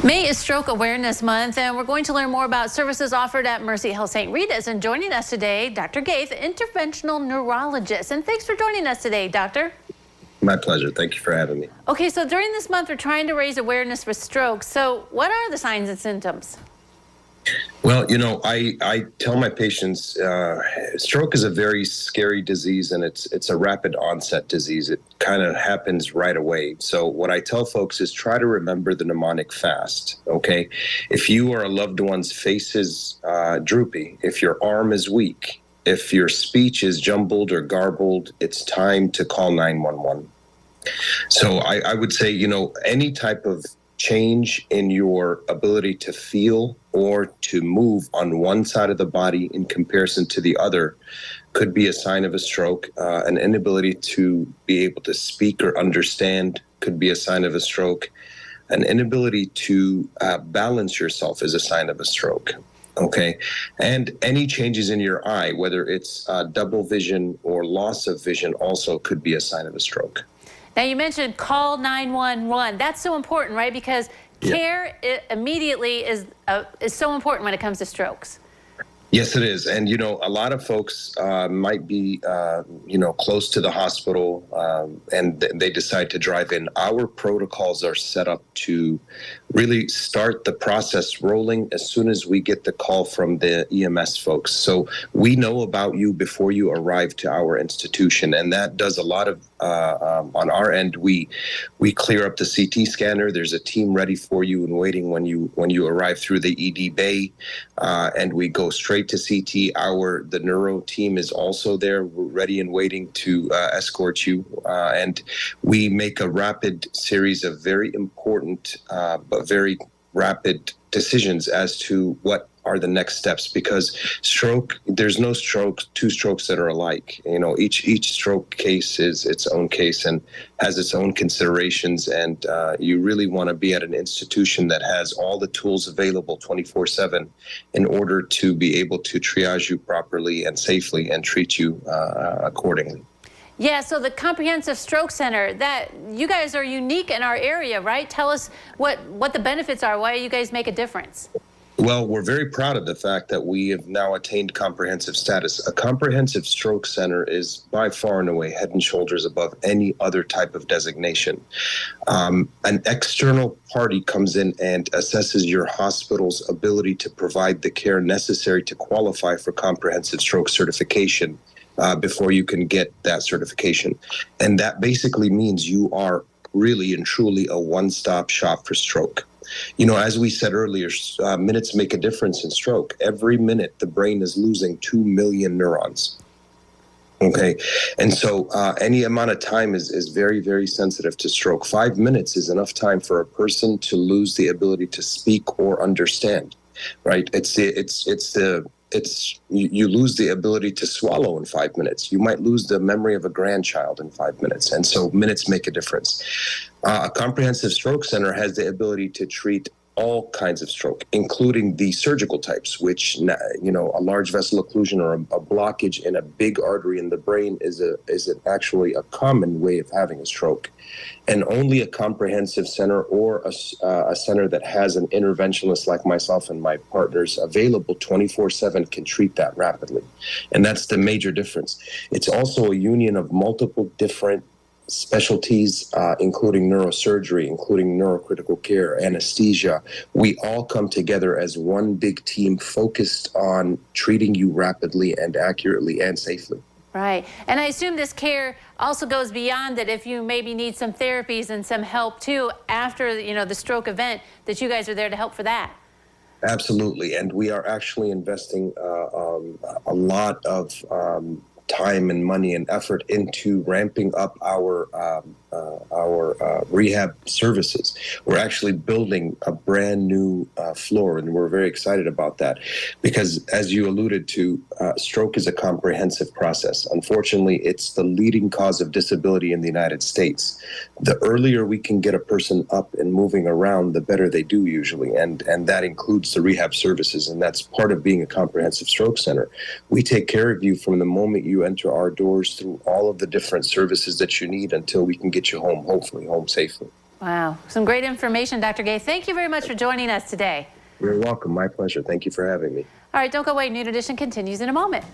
May is Stroke Awareness Month, and we're going to learn more about services offered at Mercy Health St. Rita's. And joining us today, Dr. Gaith, interventional neurologist. And thanks for joining us today, Doctor. My pleasure. Thank you for having me. Okay, so during this month, we're trying to raise awareness for stroke. So what are the signs and symptoms? Well, I tell my patients stroke is a very scary disease, and it's a rapid onset disease. It kind of happens right away. So what I tell folks is try to remember the mnemonic fast, okay? If you or a loved one's face is droopy, if your arm is weak, if your speech is jumbled or garbled, it's time to call 911. So I would say, any type of change in your ability to feel or to move on one side of the body in comparison to the other could be a sign of a stroke. An inability to be able to speak or understand could be a sign of a stroke. An inability to balance yourself is a sign of a stroke. Okay. And any changes in your eye, whether it's double vision or loss of vision, also could be a sign of a stroke. Now, you mentioned call 911. That's so important, right? Because care immediately is so important when it comes to strokes. Yes, it is. And, a lot of folks might be, close to the hospital and they decide to drive in. Our protocols are set up to really start the process rolling as soon as we get the call from the EMS folks. So we know about you before you arrive to our institution. And that does a lot of, on our end, we clear up the CT scanner. There's a team ready for you and waiting when you arrive through the ED bay. And we go straight to CT. The neuro team is also there. We're ready and waiting to escort you. And we make a rapid series of very important but very rapid decisions as to what are the next steps, because there's no two strokes that are alike. Each stroke case is its own case and has its own considerations. And you really want to be at an institution that has all the tools available 24/7 in order to be able to triage you properly and safely and treat you accordingly. Yeah, so the Comprehensive Stroke Center, that you guys are unique in our area, right? Tell us what the benefits are, why you guys make a difference. Well, we're very proud of the fact that we have now attained comprehensive status. A comprehensive stroke center is by far and away head and shoulders above any other type of designation. An external party comes in and assesses your hospital's ability to provide the care necessary to qualify for comprehensive stroke certification before you can get that certification. And that basically means you are really and truly a one-stop shop for stroke. As we said earlier, minutes make a difference in stroke. Every minute, the brain is losing 2 million neurons. Okay. And so any amount of time is very, very sensitive to stroke. 5 minutes is enough time for a person to lose the ability to speak or understand, right? You lose the ability to swallow in 5 minutes. You might lose the memory of a grandchild in 5 minutes. And so minutes make a difference. A comprehensive stroke center has the ability to treat all kinds of stroke, including the surgical types, which, a large vessel occlusion or a blockage in a big artery in the brain is actually a common way of having a stroke. And only a comprehensive center or a center that has an interventionist like myself and my partners available 24/7 can treat that rapidly. And that's the major difference. It's also a union of multiple different specialties, including neurosurgery, including neurocritical care, anesthesia. We all come together as one big team focused on treating you rapidly and accurately and safely. Right. And I assume this care also goes beyond that. If you maybe need some therapies and some help too after, the stroke event, that you guys are there to help for that. Absolutely. And we are actually investing a lot of time and money and effort into ramping up our rehab services. We're actually building a brand new floor, and we're very excited about that because, as you alluded to, stroke is a comprehensive process. Unfortunately, it's the leading cause of disability in the United States. The earlier we can get a person up and moving around, the better they do usually, and that includes the rehab services, and that's part of being a comprehensive stroke center. We take care of you from the moment you enter our doors through all of the different services that you need until we can get you home, hopefully home safely. Wow, some great information, Dr. Gaith. Thank you very much for joining us today. You're welcome. My pleasure. Thank you for having me. All right, don't go away. Noon Edition continues in a moment.